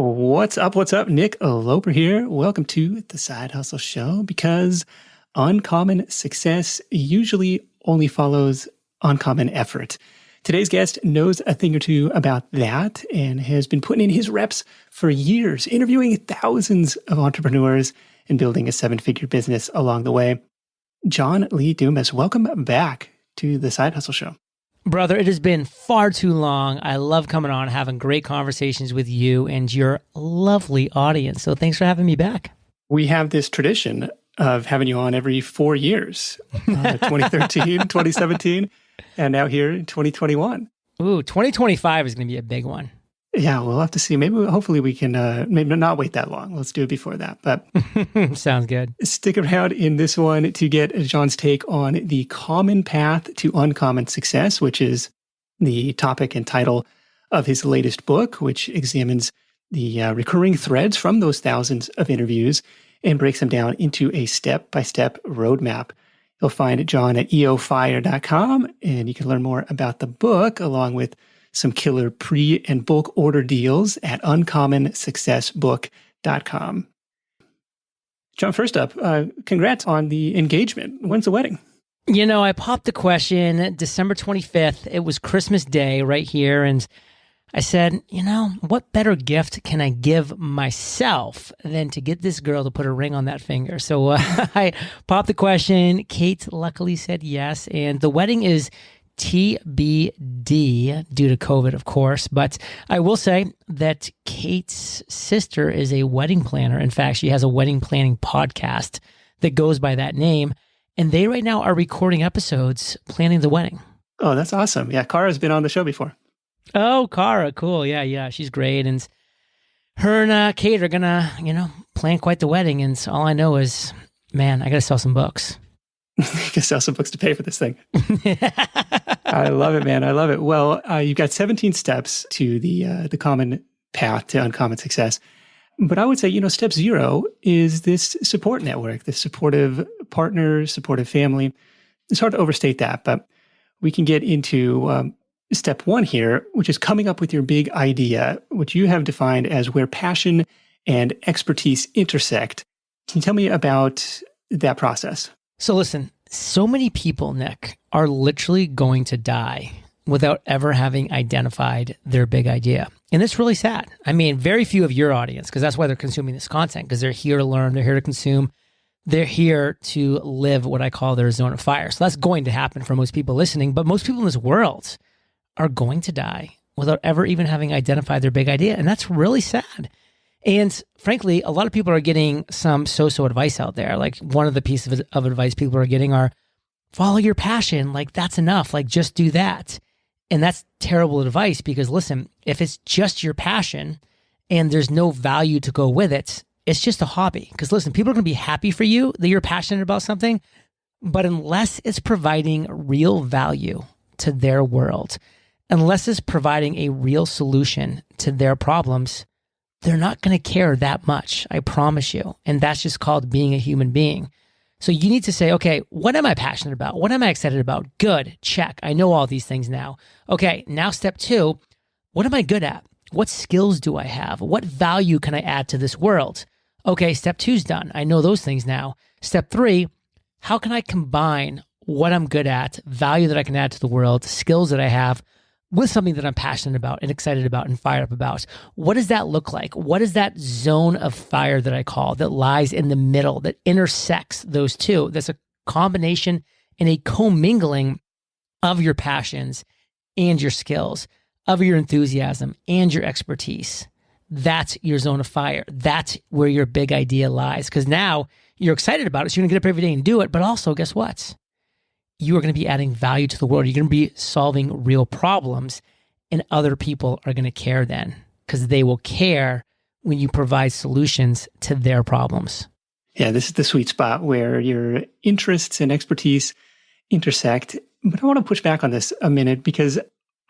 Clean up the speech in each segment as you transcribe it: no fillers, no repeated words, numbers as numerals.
What's up? What's up? Nick Loper here. Welcome to the Side Hustle Show, because uncommon success usually only follows uncommon effort. Today's guest knows a thing or two about that and has been putting in his reps for years, interviewing thousands of entrepreneurs and building a seven-figure business along the way. John Lee Dumas, welcome back to the Side Hustle Show. Brother, it has been far too long. I love coming on, having great conversations with you and your lovely audience. So thanks for having me back. We have this tradition of having you on every 4 years, 2013, 2017, and now here in 2021. Ooh, 2025 is going to be a big one. Yeah, we'll have to see. Hopefully we can maybe not wait that long. Let's do it before that. But sounds good. Stick around in this one to get John's take on the common path to uncommon success, which is the topic and title of his latest book, which examines the recurring threads from those thousands of interviews and breaks them down into a step-by-step roadmap. You'll find John at eofire.com, and you can learn more about the book along with some killer pre- and bulk order deals at uncommonsuccessbook.com. John, first up, congrats on the engagement. When's the wedding? You know, I popped the question December 25th. It was Christmas Day right here. And I said, you know, what better gift can I give myself than to get this girl to put a ring on that finger? So I popped the question. Kate luckily said yes. And the wedding is TBD due to COVID, of course. But I will say that Kate's sister is a wedding planner. In fact, she has a wedding planning podcast that goes by that name. And they right now are recording episodes planning the wedding. Oh, that's awesome. Yeah, Kara's been on the show before. Oh, Kara. Cool. Yeah. She's great. And her and Kate are going to, plan quite the wedding. And so all I know is, man, I got to sell some books. You can sell some books to pay for this thing. I love it, man. I love it. Well, you've got 17 steps to the common path to uncommon success. But I would say, step 0 is this support network, this supportive partner, supportive family. It's hard to overstate that, but we can get into step 1 here, which is coming up with your big idea, which you have defined as where passion and expertise intersect. Can you tell me about that process? So listen, so many people, Nick, are literally going to die without ever having identified their big idea. And it's really sad. I mean, very few of your audience, because that's why they're consuming this content, because they're here to learn, they're here to consume, they're here to live what I call their zone of fire. So that's going to happen for most people listening, but most people in this world are going to die without ever even having identified their big idea. And that's really sad. And frankly, a lot of people are getting some so-so advice out there. Like one of the pieces of advice people are getting are follow your passion. Like that's enough. Like just do that. And that's terrible advice because listen, if it's just your passion and there's no value to go with it, it's just a hobby. Because listen, people are going to be happy for you that you're passionate about something, but unless it's providing real value to their world, unless it's providing a real solution to their problems, they're not going to care that much, I promise you. And that's just called being a human being. So you need to say, okay, what am I passionate about? What am I excited about? Good, check. I know all these things now. Okay, now step 2, what am I good at? What skills do I have? What value can I add to this world? Okay, step 2's done. I know those things now. Step 3, how can I combine what I'm good at, value that I can add to the world, skills that I have, with something that I'm passionate about and excited about and fired up about? What does that look like? What is that zone of fire that I call that lies in the middle, that intersects those two? That's a combination and a commingling of your passions and your skills, of your enthusiasm and your expertise. That's your zone of fire. That's where your big idea lies. Because now you're excited about it. So you're going to get up every day and do it. But also, guess what? You are going to be adding value to the world. You're going to be solving real problems, and other people are going to care then because they will care when you provide solutions to their problems. Yeah, this is the sweet spot where your interests and expertise intersect. But I want to push back on this a minute because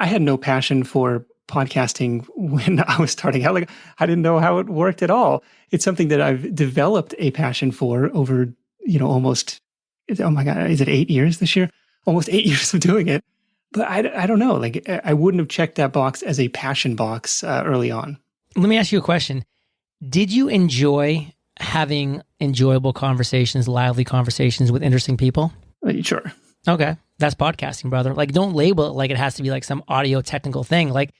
I had no passion for podcasting when I was starting out. Like, I didn't know how it worked at all. It's something that I've developed a passion for over, almost, oh my God, is it 8 years this year? Almost 8 years of doing it. But I don't know. Like, I wouldn't have checked that box as a passion box early on. Let me ask you a question. Did you enjoy having enjoyable conversations, lively conversations with interesting people? Sure. Okay. That's podcasting, brother. Like, don't label it like it has to be like some audio technical thing. Like,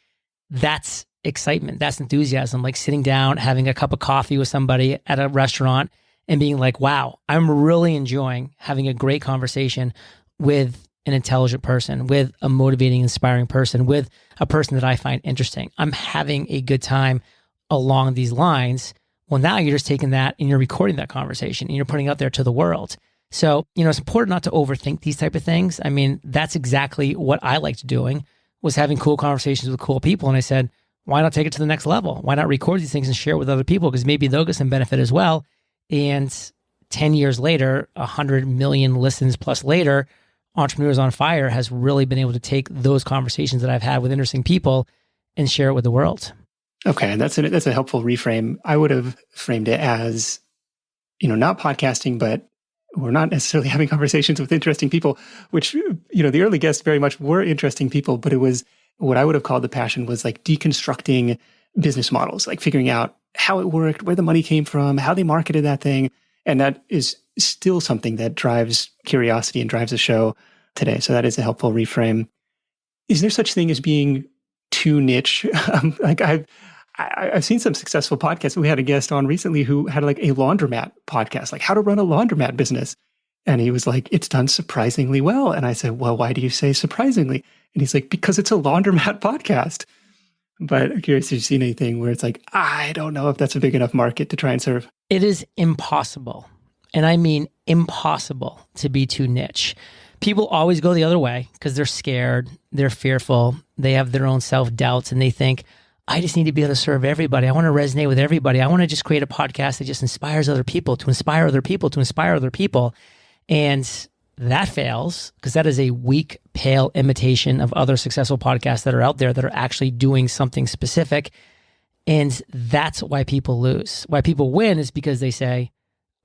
that's excitement. That's enthusiasm. Like sitting down, having a cup of coffee with somebody at a restaurant and being like, wow, I'm really enjoying having a great conversation with an intelligent person, with a motivating, inspiring person, with a person that I find interesting. I'm having a good time along these lines. Well, now you're just taking that and you're recording that conversation and you're putting it out there to the world. So, it's important not to overthink these type of things. I mean, that's exactly what I liked doing, was having cool conversations with cool people. And I said, why not take it to the next level? Why not record these things and share it with other people? Because maybe they'll get some benefit as well. And 10 years later, 100 million listens plus later, Entrepreneurs on Fire has really been able to take those conversations that I've had with interesting people and share it with the world. Okay, that's a helpful reframe. I would have framed it as, not podcasting, but we're not necessarily having conversations with interesting people, which, the early guests very much were interesting people, but it was what I would have called the passion was like deconstructing business models, like figuring out how it worked, where the money came from, how they marketed that thing. And that is still something that drives curiosity and drives the show today. So that is a helpful reframe. Is there such thing as being too niche? Like I've seen some successful podcasts. We had a guest on recently who had like a laundromat podcast, like how to run a laundromat business. And he was like, it's done surprisingly well. And I said, well, why do you say surprisingly? And he's like, because it's a laundromat podcast. But I'm curious if you've seen anything where it's like, I don't know if that's a big enough market to try and serve. It is impossible. And I mean impossible to be too niche. People always go the other way because they're scared, they're fearful, they have their own self-doubts, and they think, I just need to be able to serve everybody. I want to resonate with everybody. I want to just create a podcast that just inspires other people, to inspire other people, to inspire other people. And that fails because that is a weak, pale imitation of other successful podcasts that are out there that are actually doing something specific. And that's why people lose. Why people win is because they say,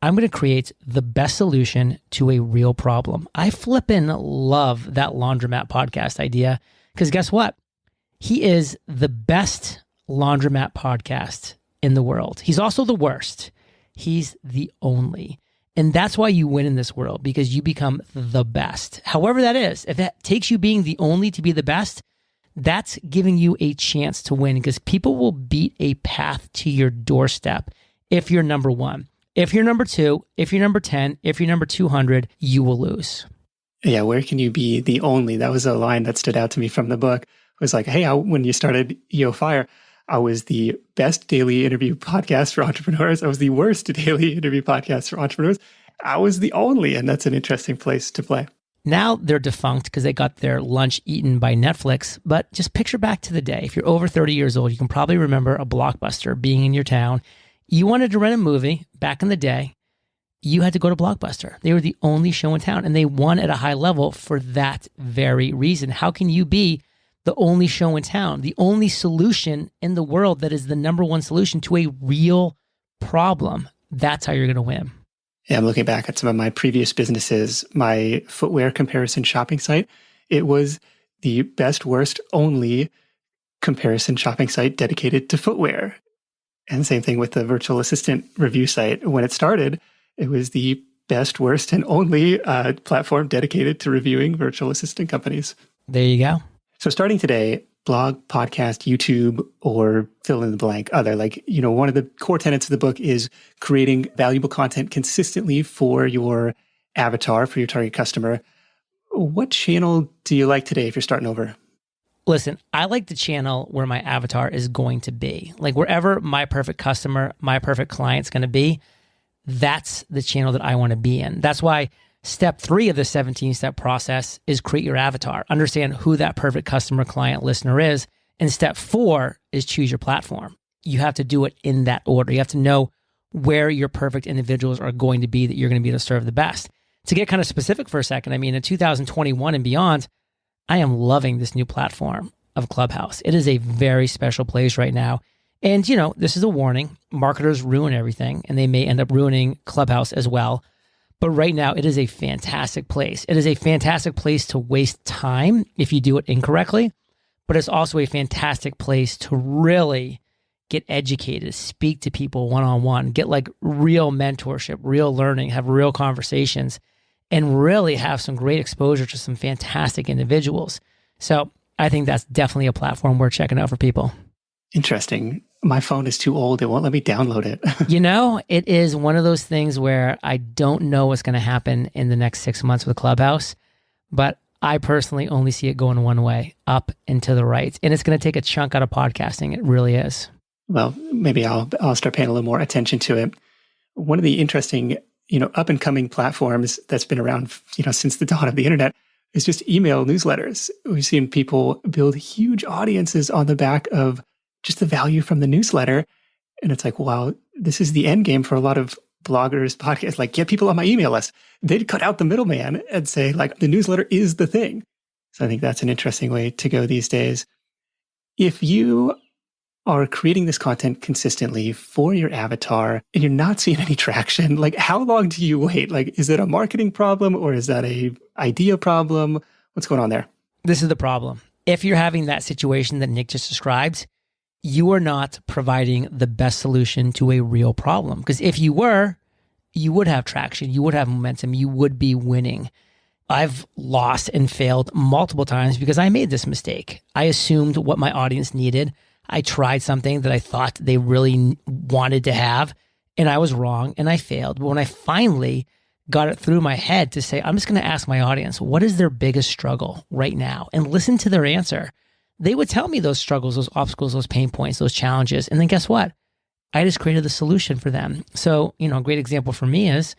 I'm going to create the best solution to a real problem. I flippin' love that laundromat podcast idea because guess what? He is the best laundromat podcast in the world. He's also the worst. He's the only. And that's why you win in this world, because you become the best. However that is, if it takes you being the only to be the best, that's giving you a chance to win because people will beat a path to your doorstep if you're number one. If you're number two, if you're number 10, if you're number 200, you will lose. Yeah, where can you be the only? That was a line that stood out to me from the book. It was like, hey, when you started EO Fire, I was the best daily interview podcast for entrepreneurs. I was the worst daily interview podcast for entrepreneurs. I was the only, and that's an interesting place to play. Now they're defunct because they got their lunch eaten by Netflix. But just picture back to the day. If you're over 30 years old, you can probably remember a Blockbuster being in your town. You wanted to rent a movie back in the day. You had to go to Blockbuster. They were the only show in town, and they won at a high level for that very reason. How can you be the only show in town, the only solution in the world that is the number one solution to a real problem? That's how you're going to win. Yeah, I'm looking back at some of my previous businesses, my footwear comparison shopping site. It was the best, worst, only comparison shopping site dedicated to footwear. And same thing with the virtual assistant review site. When it started, it was the best, worst, and only platform dedicated to reviewing virtual assistant companies. There you go. So starting today, blog, podcast, YouTube, or fill in the blank other, one of the core tenets of the book is creating valuable content consistently for your avatar, for your target customer. What channel do you like today if you're starting over? Listen, I like the channel where my avatar is going to be. Like wherever my perfect customer, my perfect client's going to be, that's the channel that I want to be in. That's why step 3 of the 17-step process is create your avatar. Understand who that perfect customer, client, listener is. And step 4 is choose your platform. You have to do it in that order. You have to know where your perfect individuals are going to be that you're going to be able to serve the best. To get kind of specific for a second, I mean, in 2021 and beyond, I am loving this new platform of Clubhouse. It is a very special place right now. And, this is a warning. Marketers ruin everything, and they may end up ruining Clubhouse as well. But right now, it is a fantastic place. It is a fantastic place to waste time if you do it incorrectly, but it's also a fantastic place to really get educated, speak to people one-on-one, get like real mentorship, real learning, have real conversations, and really have some great exposure to some fantastic individuals. So I think that's definitely a platform worth checking out for people. Interesting. My phone is too old. It won't let me download it. It is one of those things where I don't know what's going to happen in the next 6 months with Clubhouse, but I personally only see it going one way, up and to the right. And it's going to take a chunk out of podcasting. It really is. Well, maybe I'll start paying a little more attention to it. One of the interesting, up and coming platforms that's been around, since the dawn of the internet is just email newsletters. We've seen people build huge audiences on the back of just the value from the newsletter. And it's like, wow, this is the end game for a lot of bloggers, podcasts, like get people on my email list. They'd cut out the middleman and say like the newsletter is the thing. So I think that's an interesting way to go these days. If you are creating this content consistently for your avatar and you're not seeing any traction, like how long do you wait? Like, is it a marketing problem or is that a idea problem? What's going on there? This is the problem. If you're having that situation that Nick just described, you are not providing the best solution to a real problem. Because if you were, you would have traction, you would have momentum, you would be winning. I've lost and failed multiple times because I made this mistake. I assumed what my audience needed. I tried something that I thought they really wanted to have, and I was wrong and I failed. But when I finally got it through my head to say, I'm just going to ask my audience, what is their biggest struggle right now? And listen to their answer. They would tell me those struggles, those obstacles, those pain points, those challenges. And then guess what? I just created the solution for them. So, a great example for me is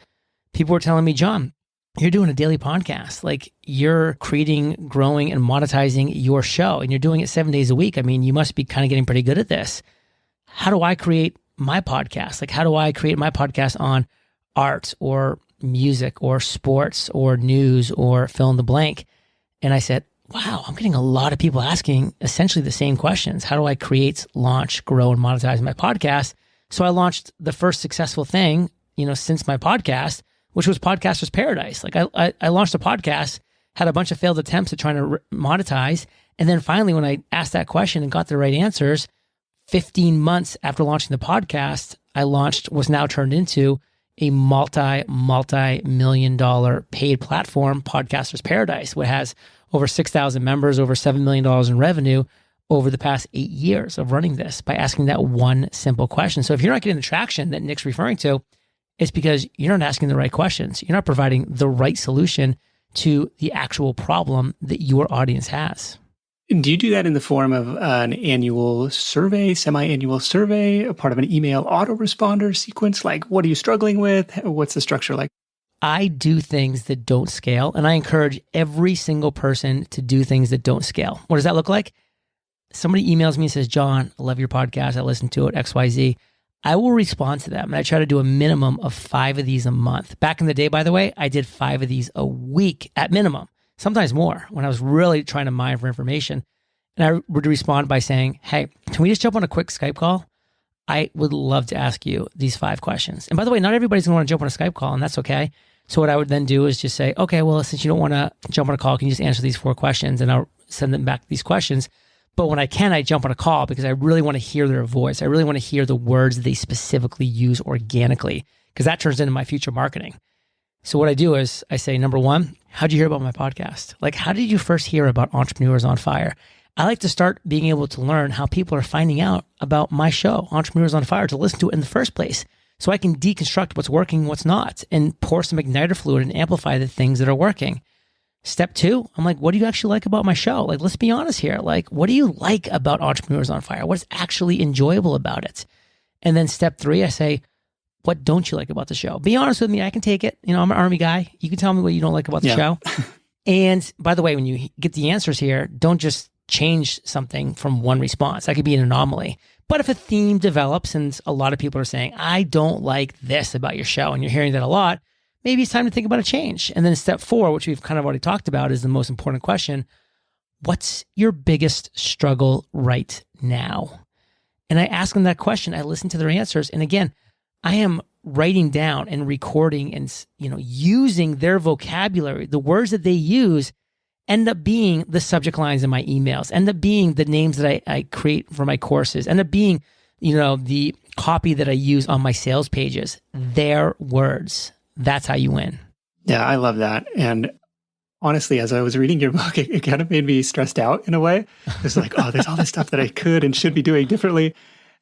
people were telling me, John, you're doing a daily podcast. Like you're creating, growing, and monetizing your show, and you're doing it 7 days a week. I mean, you must be kind of getting pretty good at this. How do I create my podcast? Like, how do I create my podcast on art or music or sports or news or fill in the blank? And I said, wow, I'm getting a lot of people asking essentially the same questions. How do I create, launch, grow, and monetize my podcast? So I launched the first successful thing, since my podcast, which was Podcaster's Paradise. Like I launched a podcast, had a bunch of failed attempts at trying to monetize. And then finally, when I asked that question and got the right answers, 15 months after launching the podcast, I launched what's now turned into a multi-million dollar paid platform, Podcaster's Paradise, which has over 6,000 members, over $7 million in revenue over the past 8 years of running this by asking that one simple question. So if you're not getting the traction that Nick's referring to, it's because you're not asking the right questions. You're not providing the right solution to the actual problem that your audience has. Do you do that in the form of an annual survey, semi-annual survey, a part of an email autoresponder sequence? Like, what are you struggling with? What's the structure like? I do things that don't scale, and I encourage every single person to do things that don't scale. What does that look like? Somebody emails me and says, John, I love your podcast. I listen to it, XYZ. I will respond to them, and I try to do a minimum of 5 of these a month. Back in the day, by the way, I did 5 of these a week at minimum, sometimes more, when I was really trying to mine for information. And I would respond by saying, hey, can we just jump on a quick Skype call? I would love to ask you these 5 questions. And by the way, not everybody's going to want to jump on a Skype call, and that's okay. So what I would then do is just say, okay, well, since you don't want to jump on a call, can you just answer these 4 questions? And I'll send them back these questions. But when I can, I jump on a call because I really want to hear their voice. I really want to hear the words they specifically use organically, because that turns into my future marketing. So what I do is I say, number 1, how'd you hear about my podcast? Like, how did you first hear about Entrepreneurs on Fire? I like to start being able to learn how people are finding out about my show, Entrepreneurs on Fire, to listen to it in the first place. So I can deconstruct what's working and what's not and pour some igniter fluid and amplify the things that are working. Step 2, I'm like, what do you actually like about my show? Like, let's be honest here. Like, what do you like about Entrepreneurs on Fire? What's actually enjoyable about it? And then step 3, I say, what don't you like about the show? Be honest with me. I can take it. I'm an Army guy. You can tell me what you don't like about the show. And by the way, when you get the answers here, don't just change something from one response. That could be an anomaly. But if a theme develops and a lot of people are saying, I don't like this about your show, and you're hearing that a lot, maybe it's time to think about a change. And then step 4, which we've kind of already talked about, is the most important question. What's your biggest struggle right now? And I ask them that question. I listen to their answers. And again, I am writing down and recording and, using their vocabulary. The words that they use end up being the subject lines in my emails, end up being the names that I create for my courses, end up being, the copy that I use on my sales pages, their words. That's how you win. Yeah, I love that. And honestly, as I was reading your book, it kind of made me stressed out in a way. It's like, oh, there's all this stuff that I could and should be doing differently.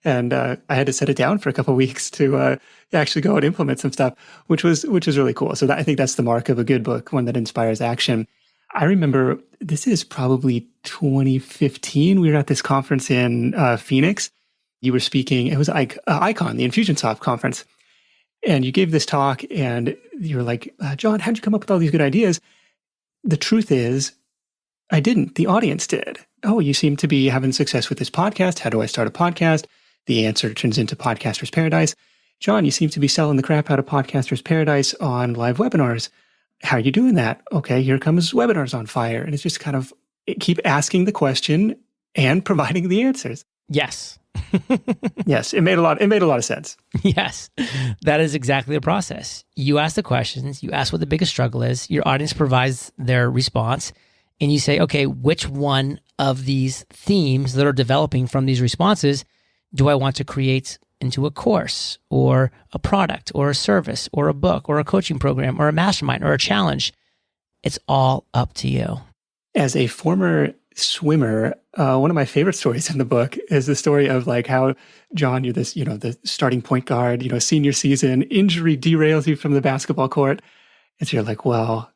And I had to set it down for a couple of weeks to actually go and implement some stuff, which was really cool. So I think that's the mark of a good book, one that inspires action. I remember this is probably 2015. We were at this conference in Phoenix. You were speaking. It was like Icon, the Infusionsoft conference. And you gave this talk and you were like, John, how'd you come up with all these good ideas? The truth is, I didn't. The audience did. Oh, you seem to be having success with this podcast. How do I start a podcast? The answer turns into Podcaster's Paradise. John, you seem to be selling the crap out of Podcaster's Paradise on live webinars. How are you doing that? Okay, here comes Webinars on Fire. And it's just kind of keep asking the question and providing the answers. Yes. Yes, it made a lot of sense. Yes, that is exactly the process. You ask the questions, you ask what the biggest struggle is, your audience provides their response, and you say, okay, which one of these themes that are developing from these responses do I want to create into a course or a product or a service or a book or a coaching program or a mastermind or a challenge? It's all up to you. As a former swimmer, one of my favorite stories in the book is the story of like how, John, you're this, the starting point guard, senior season, injury derails you from the basketball court. And so you're like, well,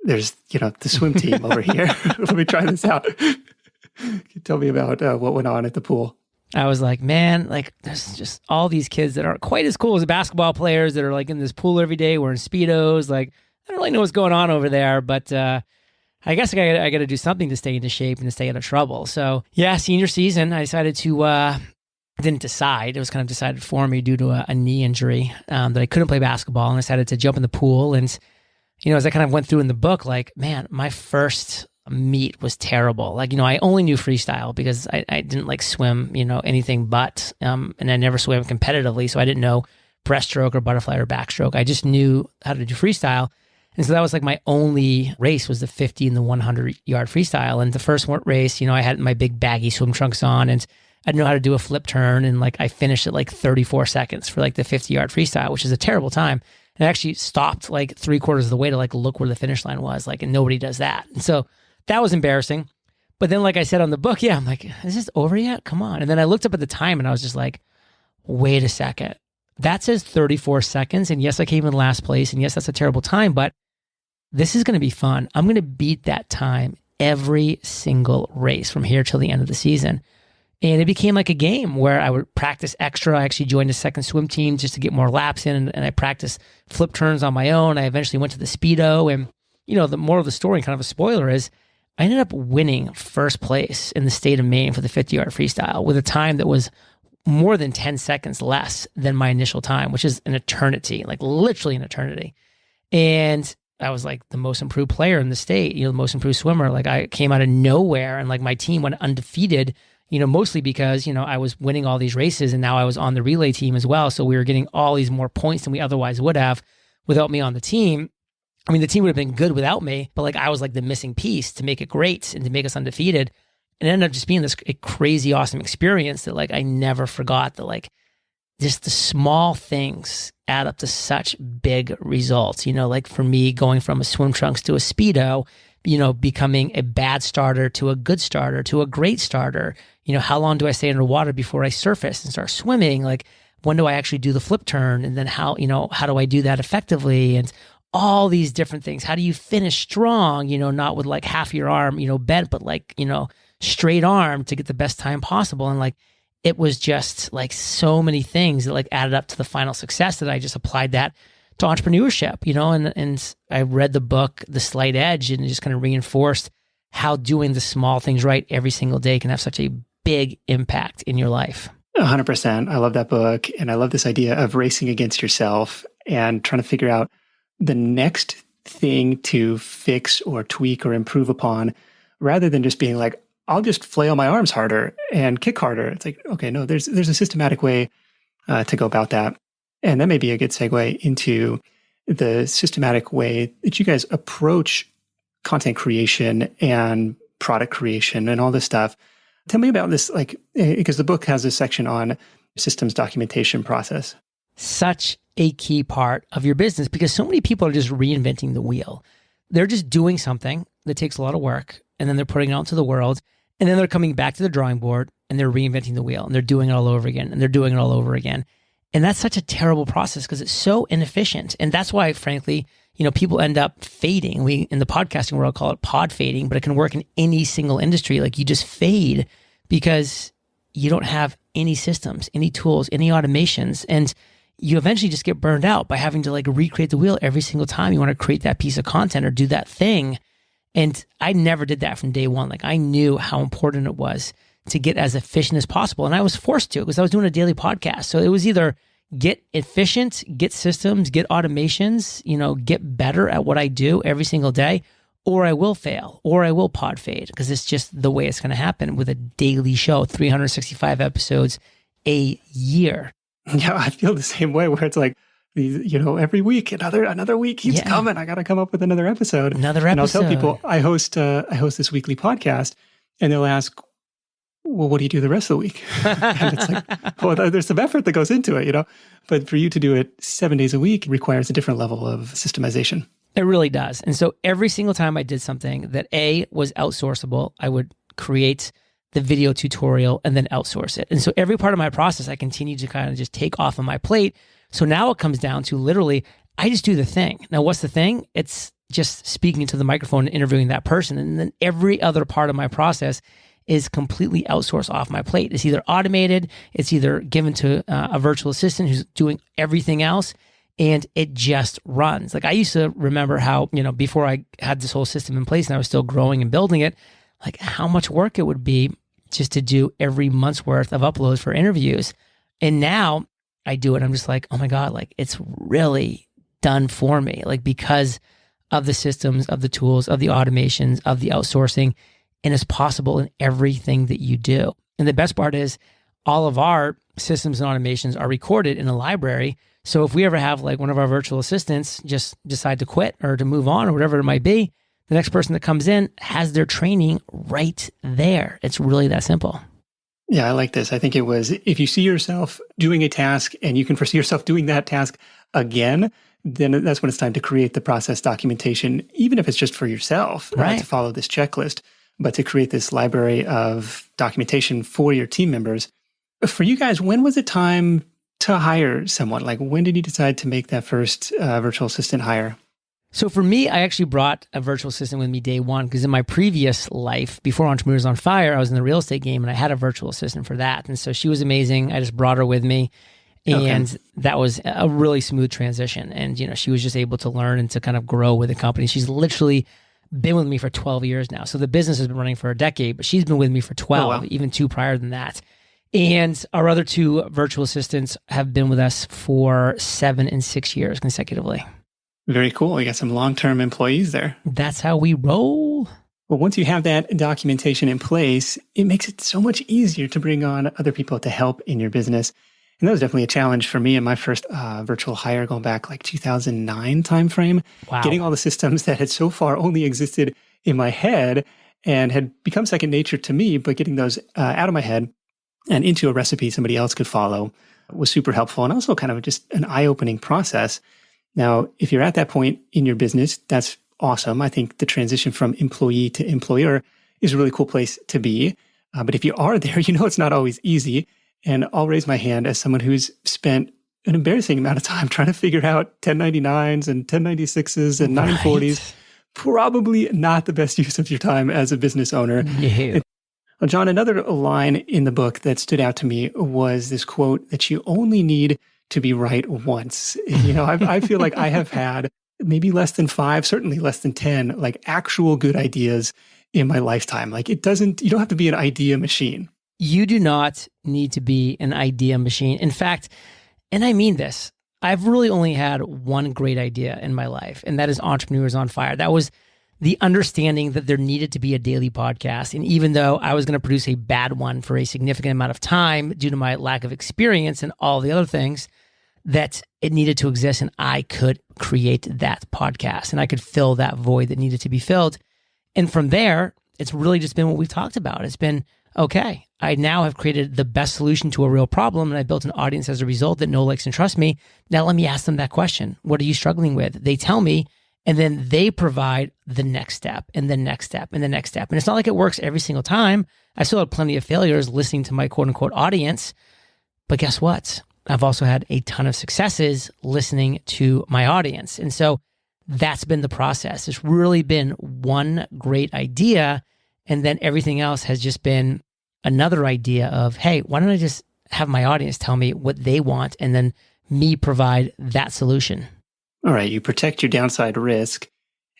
there's, the swim team over here. Let me try this out. Can you tell me about what went on at the pool? I was like, man, there's just all these kids that aren't quite as cool as the basketball players that are like in this pool every day wearing Speedos. Like, I don't really know what's going on over there, but I guess I got to do something to stay into shape and to stay out of trouble. So yeah, senior season, I decided to, didn't decide. It was kind of decided for me due to a knee injury that I couldn't play basketball, and I decided to jump in the pool. And, as I kind of went through in the book, like, man, my first meet was terrible. Like, I only knew freestyle because I didn't like swim, anything but, and I never swam competitively. So I didn't know breaststroke or butterfly or backstroke. I just knew how to do freestyle. And so that was like my only race was the 50 and the 100 yard freestyle. And the first race, I had my big baggy swim trunks on and I didn't know how to do a flip turn. And like I finished at like 34 seconds for like the 50 yard freestyle, which is a terrible time. And I actually stopped like 3/4 of the way to like look where the finish line was, like, and nobody does that. And so that was embarrassing. But then, like I said on the book, I'm like, is this over yet? Come on. And then I looked up at the time and I was just like, wait a second. That says 34 seconds. And yes, I came in last place. And yes, that's a terrible time, but this is going to be fun. I'm going to beat that time every single race from here till the end of the season. And it became like a game where I would practice extra. I actually joined a second swim team just to get more laps in, and I practiced flip turns on my own. I eventually went to the Speedo, and the moral of the story, kind of a spoiler, is I ended up winning first place in the state of Maine for the 50-yard freestyle with a time that was more than 10 seconds less than my initial time, which is an eternity, like literally an eternity. And I was like the most improved player in the state, the most improved swimmer. Like I came out of nowhere and like my team went undefeated, mostly because, I was winning all these races and now I was on the relay team as well. So we were getting all these more points than we otherwise would have without me on the team. I mean, the team would have been good without me, but like I was like the missing piece to make it great and to make us undefeated. And it ended up just being this crazy, awesome experience that like I never forgot, that like just the small things add up to such big results. Like for me, going from a swim trunks to a Speedo, becoming a bad starter to a good starter to a great starter. How long do I stay underwater before I surface and start swimming? Like, when do I actually do the flip turn? And then how do I do that effectively? And all these different things. How do you finish strong, not with like half your arm, bent, but like, straight arm to get the best time possible. And like, it was just like so many things that like added up to the final success that I just applied that to entrepreneurship, and I read the book, The Slight Edge, and it just kind of reinforced how doing the small things right every single day can have such a big impact in your life. 100%. I love that book. And I love this idea of racing against yourself and trying to figure out the next thing to fix or tweak or improve upon, rather than just being like, I'll just flail my arms harder and kick harder. It's like, okay, no, there's a systematic way to go about that. And that may be a good segue into the systematic way that you guys approach content creation and product creation and all this stuff. Tell me about this, like, because the book has this section on systems documentation process? Such a key part of your business because so many people are just reinventing the wheel. They're just doing something that takes a lot of work and then they're putting it out to the world and then they're coming back to the drawing board and they're reinventing the wheel and they're doing it all over again and they're doing it all over again. And that's such a terrible process because it's so inefficient. And that's why, frankly, people end up fading. We, in the podcasting world, call it pod fading, but it can work in any single industry. Like you just fade because you don't have any systems, any tools, any automations. And you eventually just get burned out by having to recreate the wheel every single time you want to create that piece of content or do that thing. And I never did that from day one. I knew how important it was to get as efficient as possible. And I was forced to because I was doing a daily podcast. So it was either get efficient, get systems, get automations, get better at what I do every single day, or I will fail, or I will pod fade because it's just the way it's going to happen with a daily show, 365 episodes a year. Yeah, I feel the same way where it's every week, another week keeps coming. I got to come up with another episode. And I'll tell people I host this weekly podcast and they'll ask, well, what do you do the rest of the week? And it's well, there's some effort that goes into it, but for you to do it 7 days a week requires a different level of systemization. It really does. And so every single time I did something that was outsourceable, I would create the video tutorial and then outsource it. And so every part of my process, I continue to kind of just take off of my plate. So now it comes down to literally, I just do the thing. Now, what's the thing? It's just speaking into the microphone and interviewing that person. And then every other part of my process is completely outsourced off my plate. It's either automated, it's either given to a virtual assistant who's doing everything else, and it just runs. I used to remember how, before I had this whole system in place and I was still growing and building it, how much work it would be just to do every month's worth of uploads for interviews. And now I do it. I'm just oh my God, it's really done for me, because of the systems, of the tools, of the automations, of the outsourcing, and it's possible in everything that you do. And the best part is all of our systems and automations are recorded in a library. So if we ever have one of our virtual assistants just decide to quit or to move on or whatever it might be, the next person that comes in has their training right there. It's really that simple. Yeah, I like this. I think it was, if you see yourself doing a task and you can foresee yourself doing that task again, then that's when it's time to create the process documentation, even if it's just for yourself, right, to follow this checklist, but to create this library of documentation for your team members. For you guys, when was it time to hire someone? When did you decide to make that first virtual assistant hire? So for me, I actually brought a virtual assistant with me day one because in my previous life, before Entrepreneurs on Fire, I was in the real estate game and I had a virtual assistant for that. And so she was amazing. I just brought her with me and that was a really smooth transition. And, she was just able to learn and to kind of grow with the company. She's literally been with me for 12 years now. So the business has been running for a decade, but she's been with me for 12, even 2 prior than that. And our other 2 virtual assistants have been with us for 7 and 6 years consecutively. Very cool. You got some long-term employees there. That's how we roll. Well, once you have that documentation in place, it makes it so much easier to bring on other people to help in your business. And that was definitely a challenge for me in my first virtual hire going back 2009 timeframe. Wow. Getting all the systems that had so far only existed in my head and had become second nature to me, but getting those out of my head and into a recipe somebody else could follow was super helpful and also kind of just an eye-opening process. Now, if you're at that point in your business, that's awesome. I think the transition from employee to employer is a really cool place to be. But if you are there, it's not always easy. And I'll raise my hand as someone who's spent an embarrassing amount of time trying to figure out 1099s and 1096s and 940s. Probably not the best use of your time as a business owner. Yeah. Well, John, another line in the book that stood out to me was this quote that you only need to be right once. I feel like I have had maybe less than 5, certainly less than 10, actual good ideas in my lifetime. You don't have to be an idea machine. You do not need to be an idea machine. In fact, and I mean this, I've really only had one great idea in my life, and that is Entrepreneurs on Fire. That was the understanding that there needed to be a daily podcast. And even though I was going to produce a bad one for a significant amount of time due to my lack of experience and all the other things, that it needed to exist and I could create that podcast and I could fill that void that needed to be filled. And from there, it's really just been what we've talked about. It's been okay, I now have created the best solution to a real problem, and I built an audience as a result that know, likes, and trust me. Now let me ask them that question. What are you struggling with? They tell me, and then they provide the next step and the next step and the next step. And it's not like it works every single time. I still had plenty of failures listening to my quote unquote audience. But guess what? I've also had a ton of successes listening to my audience. And so that's been the process. It's really been one great idea. And then everything else has just been another idea of, hey, why don't I just have my audience tell me what they want and then me provide that solution? All right, you protect your downside risk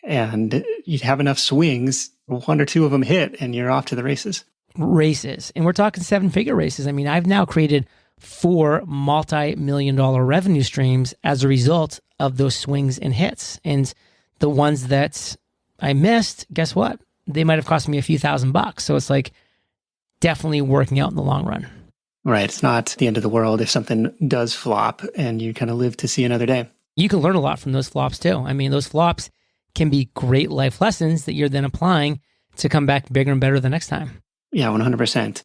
and you'd have enough swings, one or two of them hit, and you're off to the races. Races. And we're talking 7-figure races. I mean, I've now created 4 multi-million-dollar revenue streams as a result of those swings and hits. And the ones that I missed, guess what? They might have cost me a few $1,000. So it's like definitely working out in the long run. Right. It's not the end of the world if something does flop and you kind of live to see another day. You can learn a lot from those flops too. I mean, those flops can be great life lessons that you're then applying to come back bigger and better the next time. Yeah, 100%.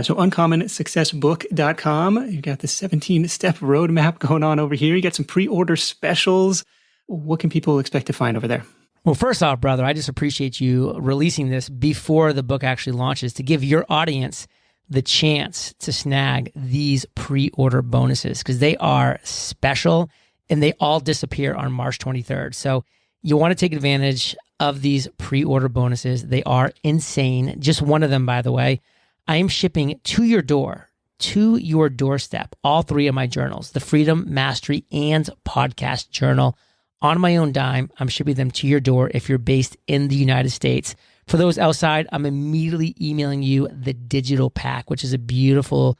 So uncommonsuccessbook.com, you've got the 17-step roadmap going on over here. You got some pre-order specials. What can people expect to find over there? Well, first off, brother, I just appreciate you releasing this before the book actually launches to give your audience the chance to snag these pre-order bonuses because they are special and they all disappear on March 23rd. So you want to take advantage of these pre-order bonuses. They are insane. Just one of them, by the way, I am shipping to your doorstep, all 3 of my journals, the Freedom, Mastery, and Podcast Journal. On my own dime, I'm shipping them to your door if you're based in the United States. For those outside, I'm immediately emailing you the digital pack, which is a beautiful,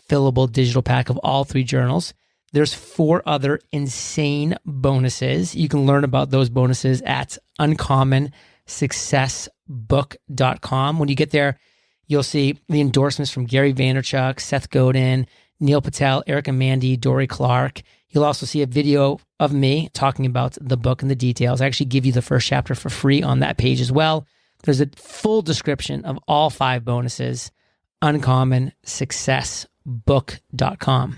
fillable digital pack of all 3 journals. There's 4 other insane bonuses. You can learn about those bonuses at uncommonsuccessbook.com. When you get there, you'll see the endorsements from Gary Vaynerchuk, Seth Godin, Neil Patel, Erica Mandy, Dory Clark. You'll also see a video of me talking about the book and the details. I actually give you the first chapter for free on that page as well. There's a full description of all 5 bonuses, uncommonsuccessbook.com.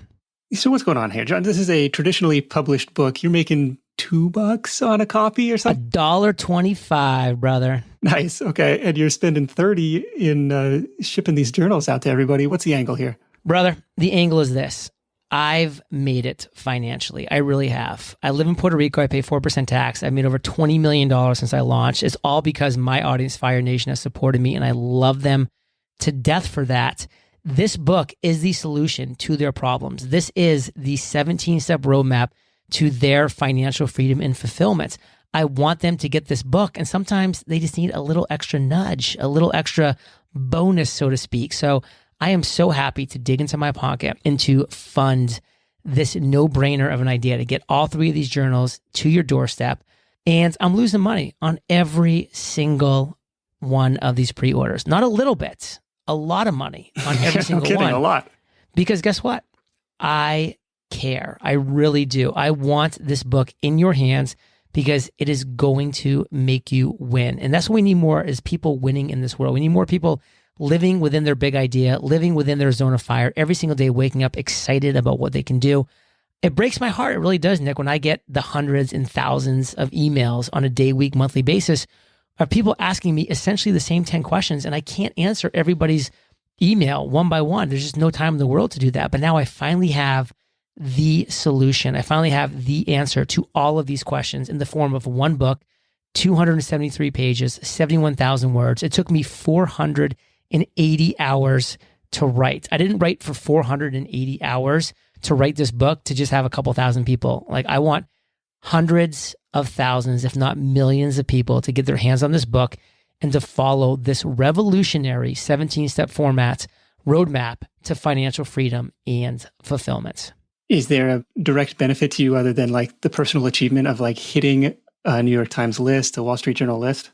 So what's going on here, John? This is a traditionally published book. You're making $2 on a copy or something? $1.25, brother. Nice. Okay. And you're spending $30 in shipping these journals out to everybody. What's the angle here? Brother, the angle is this. I've made it financially. I really have. I live in Puerto Rico. I pay 4% tax. I've made over $20 million since I launched. It's all because my audience, Fire Nation, has supported me, and I love them to death for that. This book is the solution to their problems. This is the 17-step roadmap to their financial freedom and fulfillment. I want them to get this book, and sometimes they just need a little extra nudge, a little extra bonus, so to speak. So I am so happy to dig into my pocket and to fund this no-brainer of an idea to get all 3 of these journals to your doorstep. And I'm losing money on every single one of these pre-orders. Not a little bit, a lot of money on every single kidding, one. A lot. Because guess what? I care. I really do. I want this book in your hands because it is going to make you win. And that's what we need more is people winning in this world. We need more people living within their big idea, living within their zone of fire, every single day waking up excited about what they can do. It breaks my heart. It really does, Nick, when I get the hundreds and thousands of emails on a day, week, monthly basis of people asking me essentially the same 10 questions, and I can't answer everybody's email one by one. There's just no time in the world to do that. But now I finally have the solution. I finally have the answer to all of these questions in the form of one book, 273 pages, 71,000 words. It took me 480 hours to write. I didn't write for 480 hours to write this book to just have a couple thousand people. Like, I want hundreds of thousands, if not millions of people to get their hands on this book and to follow this revolutionary 17-step format roadmap to financial freedom and fulfillment. Is there a direct benefit to you other than like the personal achievement of like hitting a New York Times list, a Wall Street Journal list?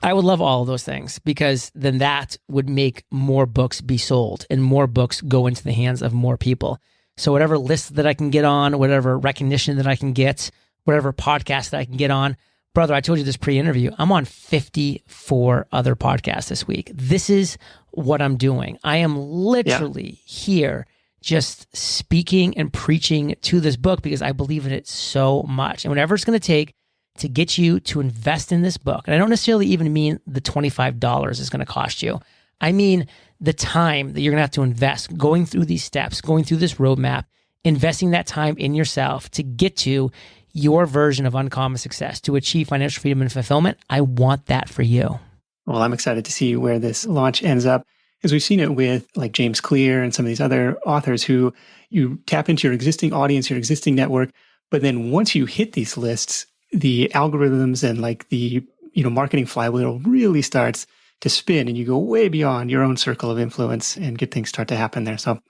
I would love all of those things because then that would make more books be sold and more books go into the hands of more people. So whatever list that I can get on, whatever recognition that I can get, whatever podcast that I can get on, Brother, I told you this pre-interview. I'm on 54 other podcasts this week. This is what I'm doing. I am literally here just speaking and preaching to this book because I believe in it so much. And whatever it's going to take to get you to invest in this book, and I don't necessarily even mean the $25 is going to cost you. I mean the time that you're going to have to invest going through these steps, going through this roadmap, investing that time in yourself to get to your version of uncommon success, to achieve financial freedom and fulfillment. I want that for you. Well, I'm excited to see where this launch ends up, because we've seen it with like James Clear and some of these other authors who you tap into your existing audience, your existing network. But then once you hit these lists, the algorithms and like the, marketing flywheel really starts to spin, and you go way beyond your own circle of influence and good things start to happen there. So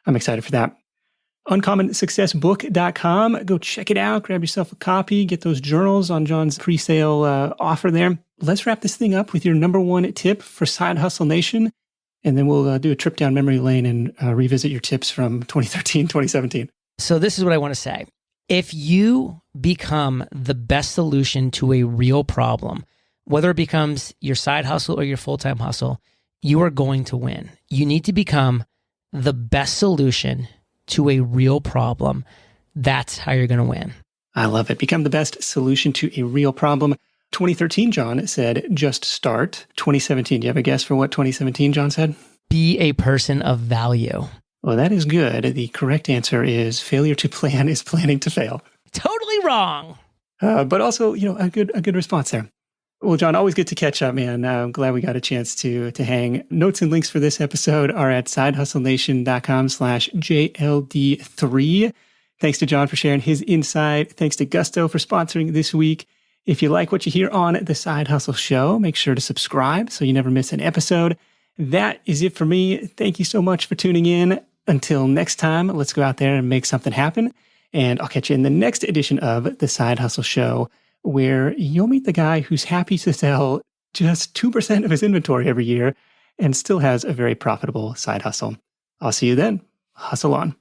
I'm excited for that. UncommonSuccessBook.com. Go check it out. Grab yourself a copy. Get those journals on John's pre-sale offer there. Let's wrap this thing up with your number one tip for Side Hustle Nation. And then we'll do a trip down memory lane and revisit your tips from 2013, 2017. So this is what I want to say. If you become the best solution to a real problem, whether it becomes your side hustle or your full-time hustle, you are going to win. You need to become the best solution to a real problem. That's how you're going to win. I love it. Become the best solution to a real problem. 2013, John said, just start. 2017, do you have a guess for what 2017, John said? Be a person of value. Well, that is good. The correct answer is failure to plan is planning to fail. Totally wrong. But also, a good response there. Well, John, always good to catch up, man. I'm glad we got a chance to hang. Notes and links for this episode are at sidehustlenation.com/JLD3. Thanks to John for sharing his insight. Thanks to Gusto for sponsoring this week. If you like what you hear on the Side Hustle Show, make sure to subscribe so you never miss an episode. That is it for me. Thank you so much for tuning in. Until next time, let's go out there and make something happen. And I'll catch you in the next edition of the Side Hustle Show, where you'll meet the guy who's happy to sell just 2% of his inventory every year and still has a very profitable side hustle. I'll see you then. Hustle on.